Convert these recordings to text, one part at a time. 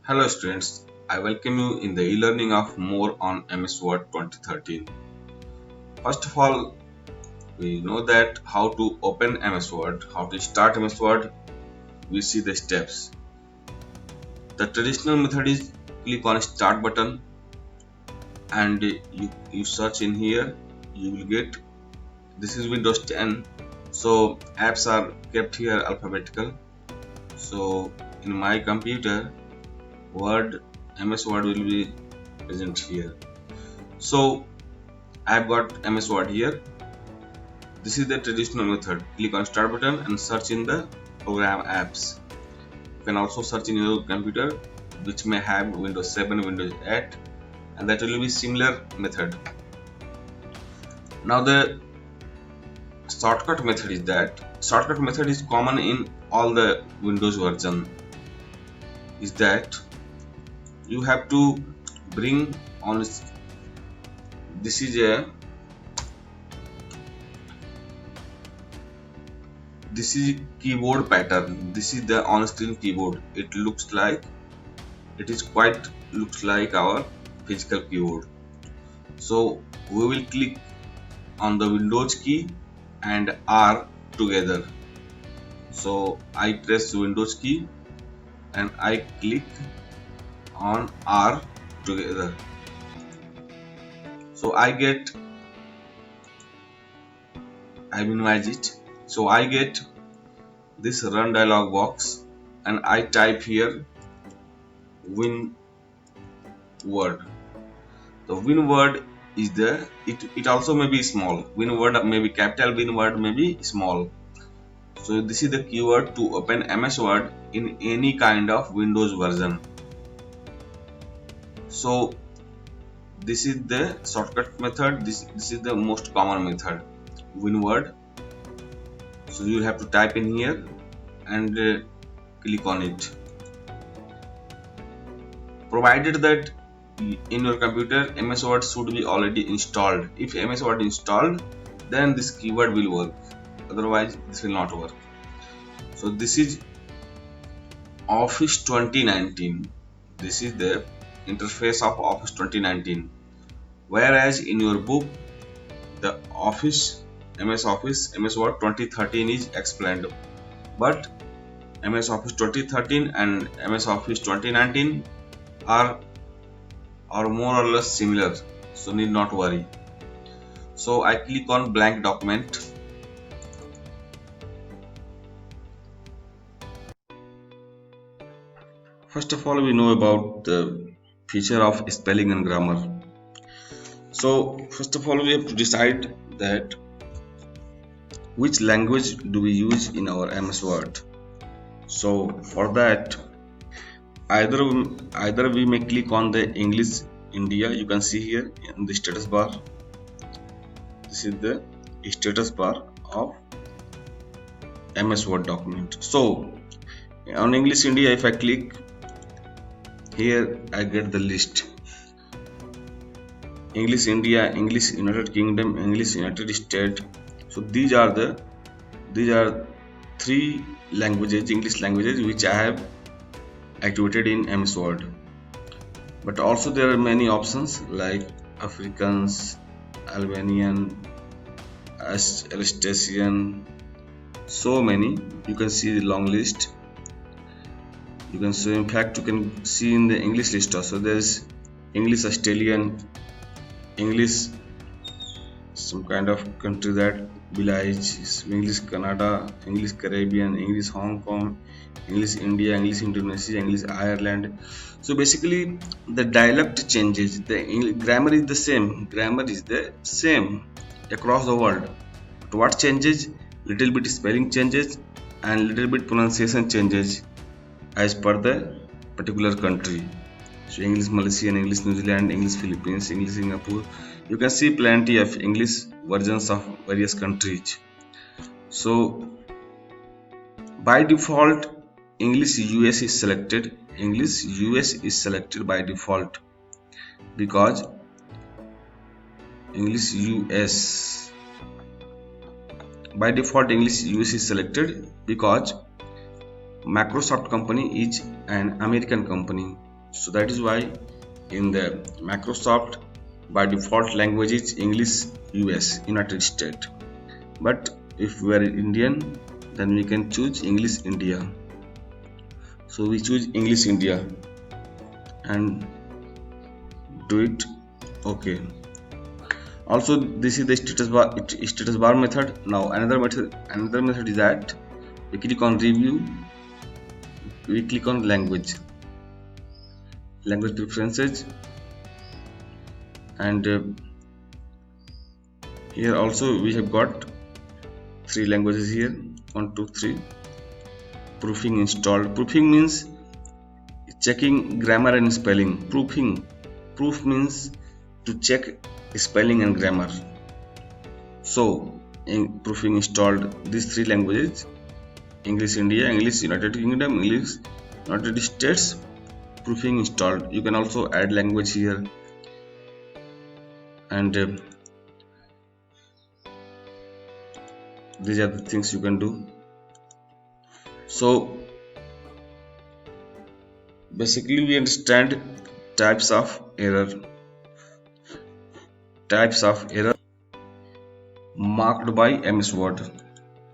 Hello students, I welcome you in the e-learning of more on MS Word 2013. First of all, we know that how to open MS Word, how to start MS Word, we see the steps. The traditional method is click on start button and you search in here, you will get, this is Windows 10, so apps are kept here alphabetical. So in my computer, Word, MS Word will be present here. So I've got MS Word here. This is the traditional method. Click on start button and search in the program apps. You can also search in your computer which may have Windows 7, Windows 8, and that will be similar method. Now the shortcut method is common in all the Windows version, is that you have to bring on, this is keyboard pattern. This is the on-screen keyboard. It looks like our physical keyboard. So we will click on the Windows key and R together. So I press Windows key and I click on R together. So I minimize it. So I get this run dialog box and I type here Win word. The Win word is it also may be small. Win word may be capital, Win word may be small. So this is the keyword to open MS Word in any kind of Windows version. So this is the shortcut method. This is the most common method, Win word. So you have to type in here and click on it. Provided that in your computer MS Word should be already installed. If MS Word installed, then this keyword will work. Otherwise, this will not work. So this is Office 2019. This is the interface of Office 2019. Whereas in your book, the MS Word 2013 is explained, but MS Office 2013 and MS Office 2019 are more or less similar, so need not worry. So I click on blank document. First of all, we know about the feature of spelling and grammar. So first of all, we have to decide that which language do we use in our MS Word. So for that, either we may click on the English India. You can see here in the status bar. This is the status bar of MS Word document. So on English India, if I click here, I get the list: English India, English United Kingdom, English United States. So these are three languages, English languages, which I have activated in MS Word. But also there are many options like Afrikaans, Albanian, Alsatian, so many. You can see the long list. You can see, in fact, you can see in the English list also. There's English Australian, English some kind of country that village, English Canada, English Caribbean, English Hong Kong, English India, English Indonesia, English Ireland. So basically the dialect changes, the grammar is the same across the world, but what changes, little bit spelling changes and little bit pronunciation changes as per the particular country. So English Malaysian, English New Zealand, English Philippines, English Singapore. You can see plenty of English versions of various countries. So by default, English US is selected. English US is selected by default because English US is selected because Microsoft company is an American company. So that is why in the Microsoft by default language is English US, United States. But if we are Indian, then we can choose English India. So we choose English India and do it. Okay. Also, this is the status bar method. Now another method is that we click on review, we click on language preferences, and here also we have got 3 languages here, 1 2 3. Proofing installed. Proofing means checking grammar and spelling. Proof means to check spelling and grammar. So proofing installed these 3 languages: English India, English United Kingdom, English United States. Proofing installed. You can also add language here, and these are the things you can do. So basically we understand types of error marked by MS Word.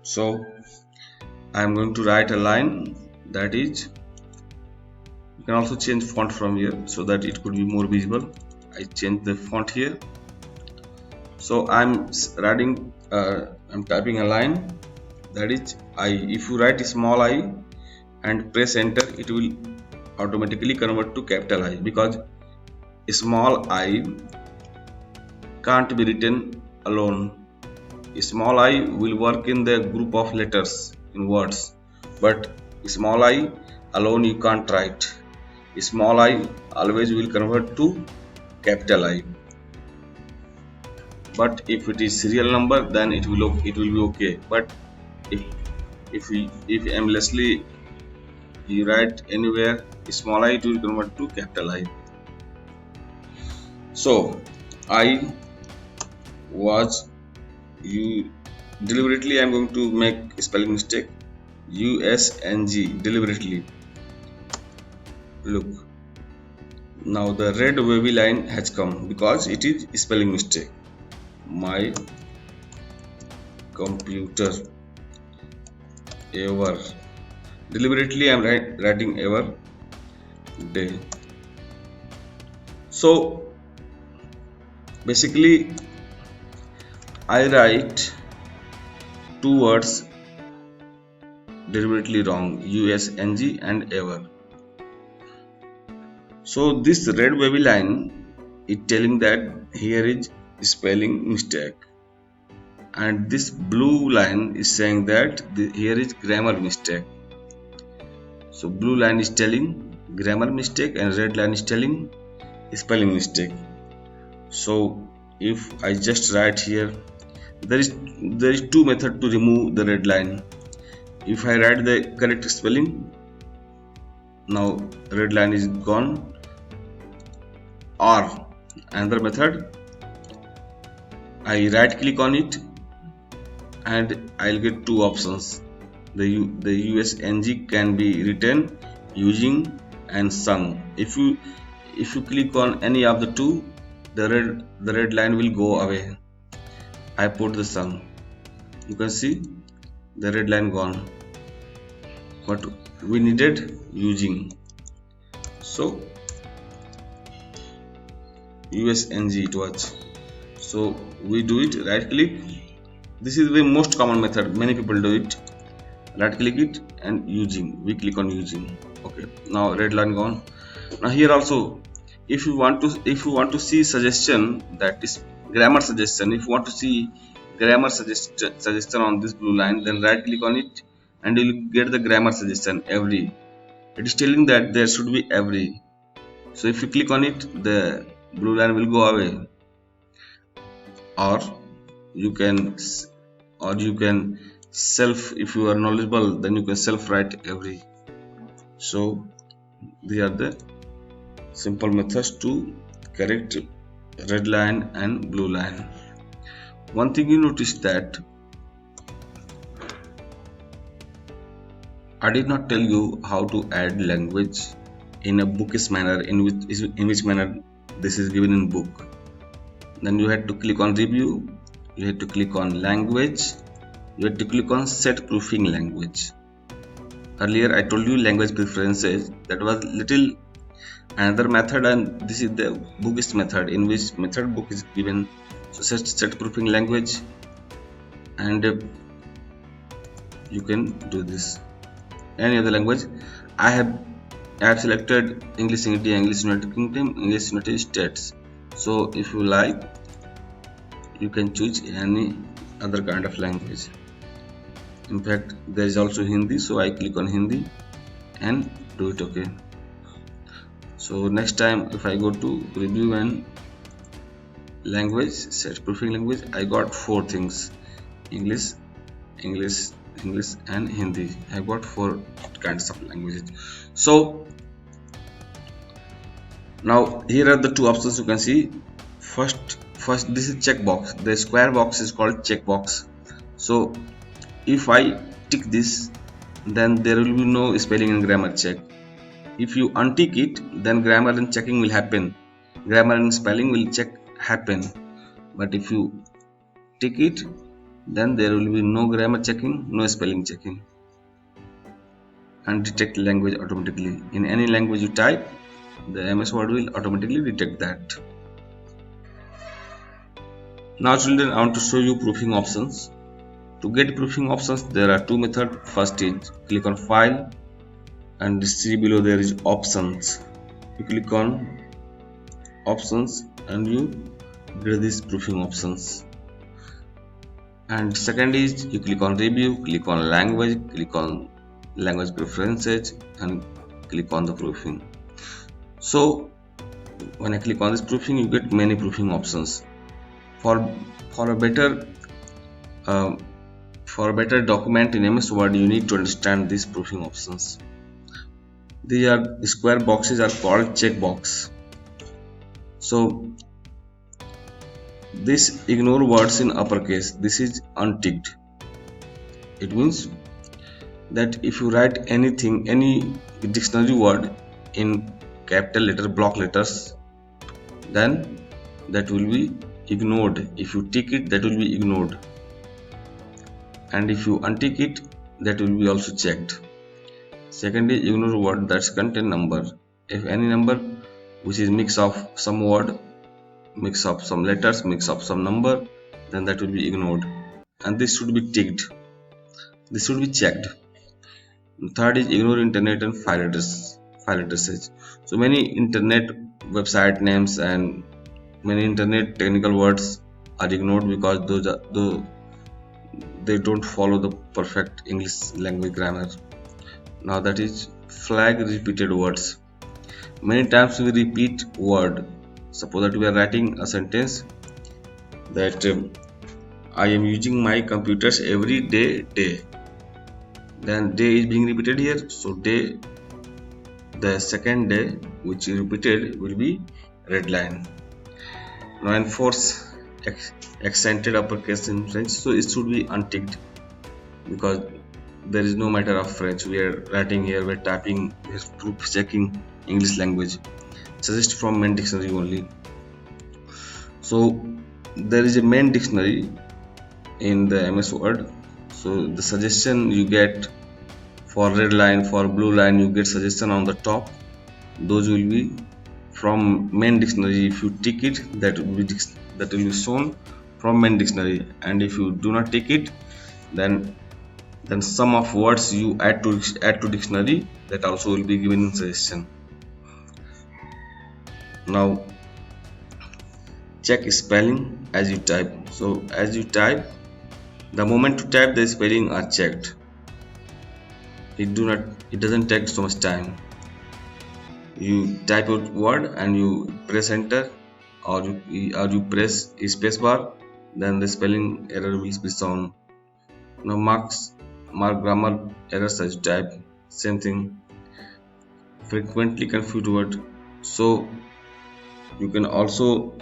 So I am going to write a line, that is, you can also change font from here so that it could be more visible. I change the font here. So I'm typing a line, that is if you write small I and press enter, it will automatically convert to capital I, because small I can't be written alone. Small I will work in the group of letters in words, but small I alone you can't write. Small I always will convert to capital I. But if it is serial number, then it will be okay. But if aimlessly you write anywhere small I, it will convert to capital I. So deliberately I am going to make a spelling mistake. USNG deliberately. Look, now the red wavy line has come because it is spelling mistake. My computer ever. Deliberately I am writing ever day. So basically I write 2 words deliberately wrong, USNG and ever. So this red wavy line is telling that here is spelling mistake, and this blue line is saying that here is grammar mistake. So blue line is telling grammar mistake and red line is telling spelling mistake. So if I just write here, there is 2 methods to remove the red line. If I write the correct spelling, now red line is gone. Or another method, I right click on it and I'll get 2 options. The USNG can be written using and sung. If you click on any of the 2, the red line will go away. I put the sung. You can see the red line gone. But we needed using. So USNG it was. So we do it, right click. This is the most common method, many people do it. Right click it and using, we click on using. Okay, now red line gone. Now here also, if you want to see suggestion, that is grammar suggestion, if you want to see grammar suggestion on this blue line, then right click on it and you will get the grammar suggestion every. It is telling that there should be every. So if you click on it, the blue line will go away. Or you can self, if you are knowledgeable, then you can self write every. So these are the simple methods to correct red line and blue line. One thing you notice that I did not tell you how to add language in a bookish manner, in which manner this is given in book. Then you had to click on review, you had to click on language, you had to click on set proofing language. Earlier I told you language preferences, that was little another method, and this is the bookist method, in which method book is given. So set proofing language, and you can do this any other language. I have selected English India, English United Kingdom, English United States. So if you like, you can choose any other kind of language. In fact, there is also Hindi, so I click on Hindi and do it okay. So next time if I go to review and language, set proofing language, I got 4 things: English, English, English and Hindi. I got 4 kinds of languages. So now here are the 2 options you can see. First this is checkbox. The square box is called checkbox. So if I tick this, then there will be no spelling and grammar check. If you untick it, then grammar and checking will happen. Grammar and spelling will check happen. But if you tick it, then there will be no grammar checking, no spelling checking, and detect language automatically. In any language you type, the MS Word will automatically detect that. Now children, I want to show you proofing options. To get proofing options, there are 2 methods. First is click on file, and see below there is options. You click on options and you get these proofing options. And second is you click on review, click on language, click on language preferences and click on the proofing. So when I click on this proofing, you get many proofing options. For a better document in MS Word, you need to understand these proofing options. These are square boxes are called checkbox. So this ignore words in uppercase, this is unticked. It means that if you write anything, any dictionary word in capital letter, block letters, then that will be ignored. If you tick it, that will be ignored, and if you untick it, that will be also checked. Second is ignore word that contain number. If any number which is mix of some word, mix of some letters, mix of some number, then that will be ignored, and this should be ticked. This should be checked. Third is ignore internet and file addresses. So many internet website names and many internet technical words are ignored because they don't follow the perfect English language grammar. Now that is flag repeated words. Many times we repeat word. Suppose that we are writing a sentence that I am using my computers every day. Then day is being repeated here. So day, the second day which is repeated will be red line. Now enforce accented uppercase in French. So it should be unticked because there is no matter of French. We are writing here, we are typing, we are proof checking English language. Suggest from main dictionary only. So there is a main dictionary in the MS Word. So the suggestion you get for red line, for blue line, you get suggestion on the top. Those will be from main dictionary. If you tick it, that will be shown from main dictionary, and if you do not tick it, then some of words you add to dictionary, that also will be given in suggestion. Now check spelling as you type. So as you type, the moment to type, the spelling are checked. It doesn't take so much time. You type a word and you press enter, or you press space bar, then the spelling error will be shown. Now mark grammar errors as you type. Same thing. Frequently confused word. So you can also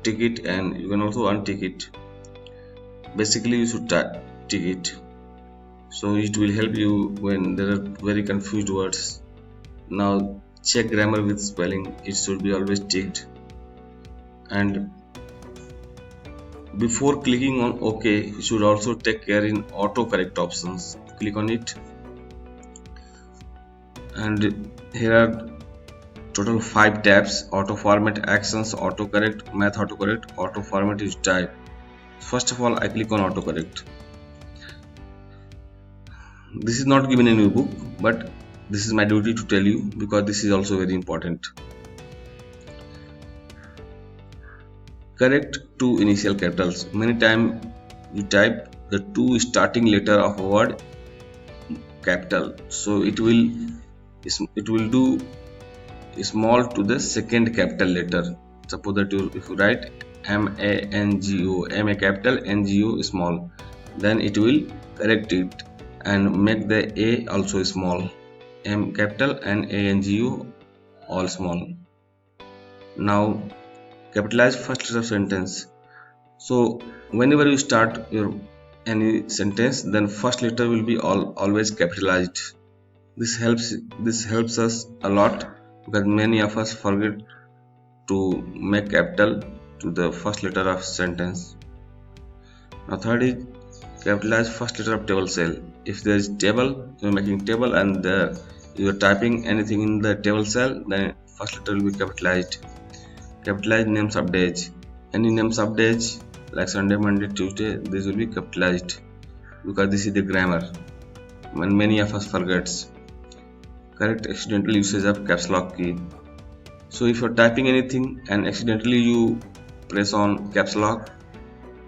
tick it and you can also untick it. Basically you should tick it, so it will help you when there are very confused words. Now check grammar with spelling, it should be always ticked. And before clicking on OK, you should also take care in autocorrect options. Click on it, and here are total 5 tabs: auto format, actions, autocorrect, math autocorrect, auto format is type. First of all, I click on autocorrect. This is not given in your book, but this is my duty to tell you because this is also very important. Correct two initial capitals. Many times you type the two starting letter of a word capital, so it will do small to the second capital letter. Suppose that if you write MANGO, M a capital, NGO small, then it will correct it and make the A also small, M capital and ANGO all small. Now capitalize first letter of sentence. So whenever you start your any sentence, then first letter will be always capitalized. This helps us a lot because many of us forget to make capital to the first letter of sentence. Now third is capitalize first letter of table cell. If there is table, you are making table and you are typing anything in the table cell, then first letter will be capitalized. Capitalize names of days. Any names of days like Sunday, Monday, Tuesday, this will be capitalized because this is the grammar. When many of us forgets. Correct accidental usage of caps lock key. So if you're typing anything and accidentally you press on caps lock,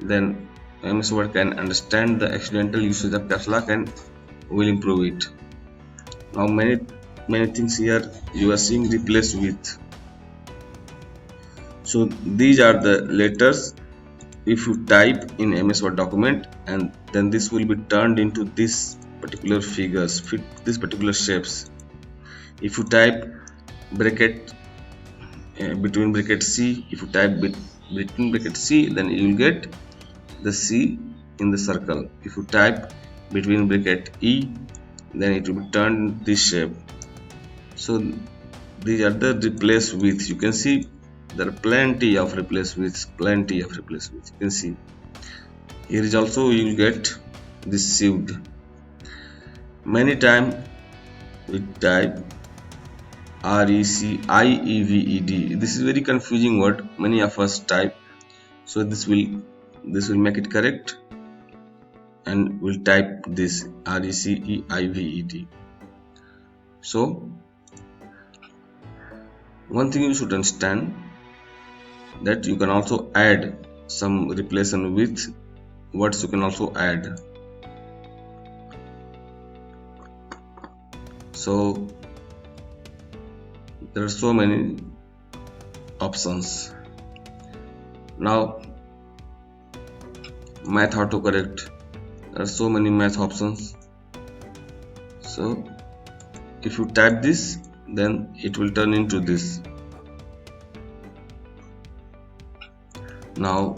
then MS Word can understand the accidental usage of caps lock and will improve it. Now many things here you are seeing replaced with. So these are the letters if you type in MS Word document, and then this will be turned into this particular figures, this particular shapes. If you type bracket between bracket C, if you type between bracket C, then you will get the C in the circle. If you type between bracket E, then it will be turned this shape. So these are the replace with. You can see there are plenty of replace with. You can see here is also you will get this sieved. Many times we type RECIEVED. This is very confusing word. Many of us type. So this will make it correct, and we'll type this RECEIVED. So one thing you should understand that you can also add some replacement with words. You can also add. So there are so many options. Now math autocorrect, there are so many math options. So if you type this, then it will turn into this. Now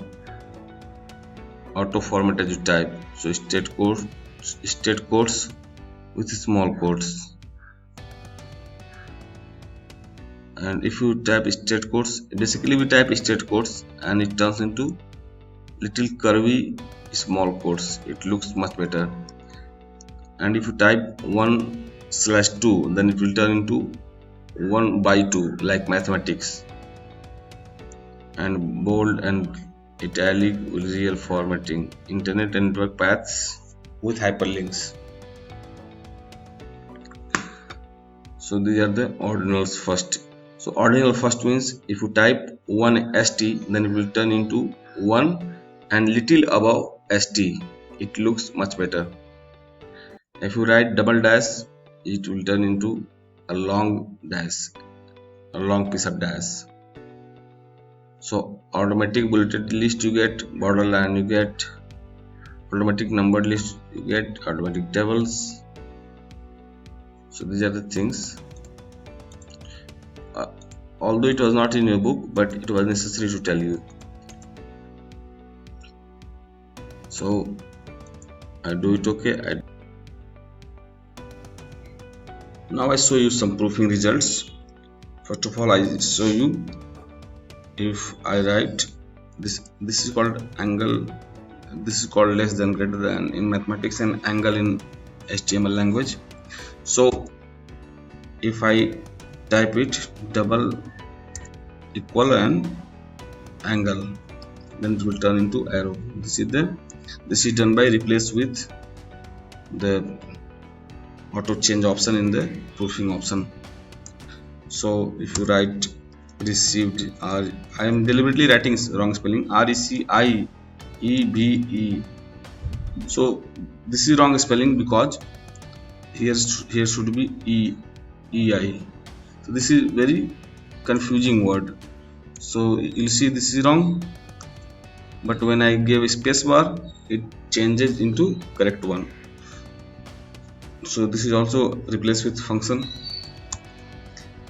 auto format as you type, so state codes with small quotes. And if you type state codes, basically we type state codes and it turns into little curvy small quotes. It looks much better. And if you type 1/2, then it will turn into 1/2 like mathematics. And bold and italic with real formatting. Internet and network paths with hyperlinks. So these are the ordinals first. So ordinal first means if you type 1ST, then it will turn into 1 and little above ST. It looks much better. If you write double dash, it will turn into a long dash, a long piece of dash. So automatic bulleted list you get, borderline you get, automatic numbered list you get, automatic tables. So these are the things. Although it was not in your book, but it was necessary to tell you. So I do it okay. Now I show you some proofing results. First of all, I show you, if I write this is called angle, this is called less than greater than in mathematics and angle in HTML language. So if I type it double equal and angle, then it will turn into arrow. This is done by replace with the auto change option in the proofing option. So if you write received, I am deliberately writing wrong spelling, RECIEVE. So this is wrong spelling because here should be EI. So this is very confusing word. So you'll see this is wrong, but when I give space bar, it changes into correct one. So this is also replaced with function.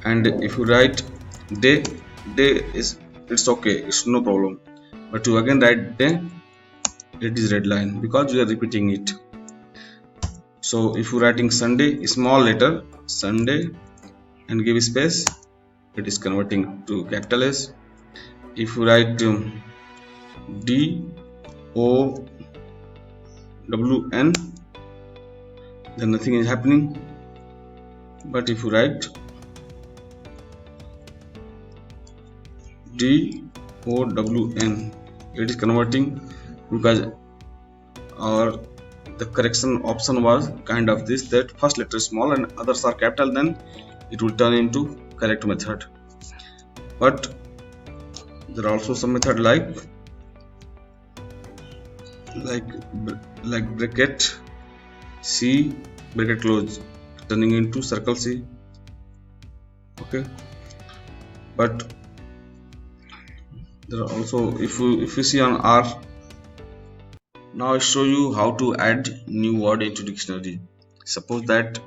And if you write day is, it's okay, it's no problem, but to again write day, it is red line because we are repeating it. So if you writing Sunday, small letter Sunday, and give space, it is converting to capital S. If you write DOWN, then nothing is happening. But if you write DOWN, it is converting, because the correction option was kind of this, that first letter is small and others are capital, then it will turn into correct method. But there are also some method like bracket C, bracket close, turning into circle C. Okay, but there are also, if you see on R. Now I show you how to add new word into dictionary. Suppose that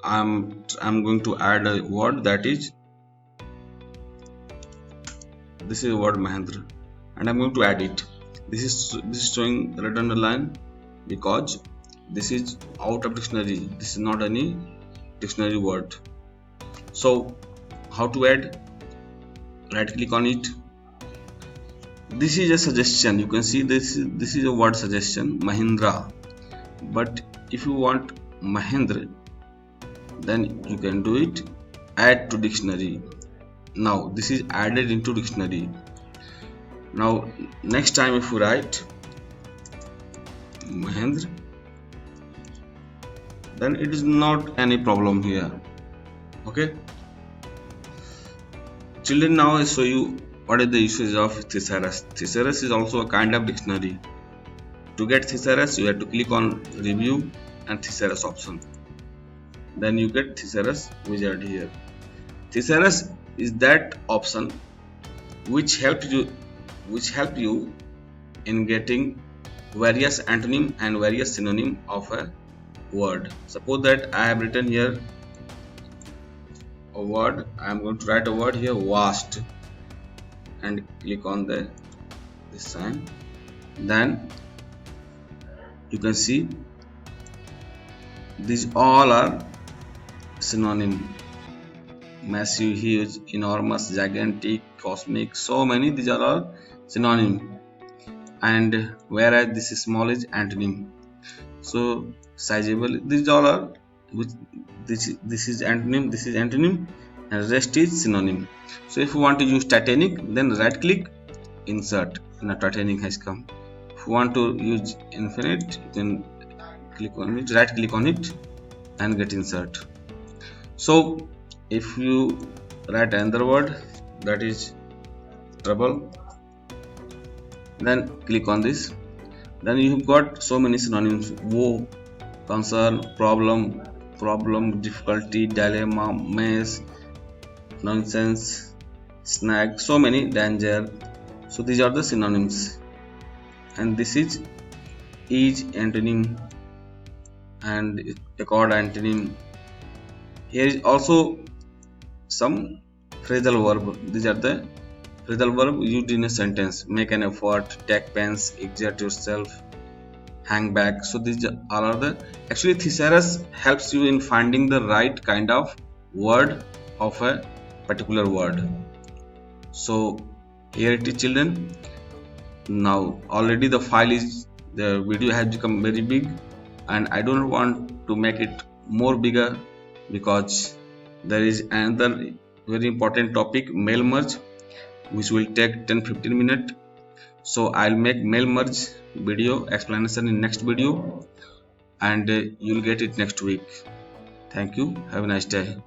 I'm going to add a word, that is, this is a word Mahendra, and I'm going to add it. This is showing red underline because this is out of dictionary. This is not any dictionary word. So how to add? Right click on it. This is a suggestion. You can see this is a word suggestion, Mahindra. But if you want Mahendra, then you can do it, add to dictionary. Now this is added into dictionary. Now next time if you write Mahendra, then it is not any problem here. Okay, children, now I show you what is the usage of thesaurus. Thesaurus is also a kind of dictionary. To get thesaurus, you have to click on review and thesaurus option. Then you get thesaurus wizard here. Thesaurus is that option which help you in getting various antonym and various synonym of a word. Suppose that I have written here a word, I am going to write a word here, vast, and click on this sign. Then you can see these all are synonym: massive, huge, enormous, gigantic, cosmic, so many. These are all synonym, and whereas this is small is antonym. So sizable, these all are, which this is antonym, this is antonym, and rest is synonym. So if you want to use Titanic, then right click, insert. Now Titanic has come. If you want to use infinite, you can click on it, right click on it, and get insert. So if you write another word, that is trouble, then click on this. Then you've got so many synonyms: woe, concern, problem, difficulty, dilemma, mess, nonsense, snag, so many, danger. So these are the synonyms, and this is antonym and accord antonym. Here is also some phrasal verb. These are the phrasal verb used in a sentence: make an effort, take pains, exert yourself, hangback. So these all are the actually thesaurus helps you in finding the right kind of word of a particular word. So here it is children. Now already the file is, the video has become very big, and I don't want to make it more bigger because there is another very important topic, mail merge, which will take 10-15 minutes. So I'll make mail merge video explanation in next video, and you'll get it next week. Thank you. Have a nice day.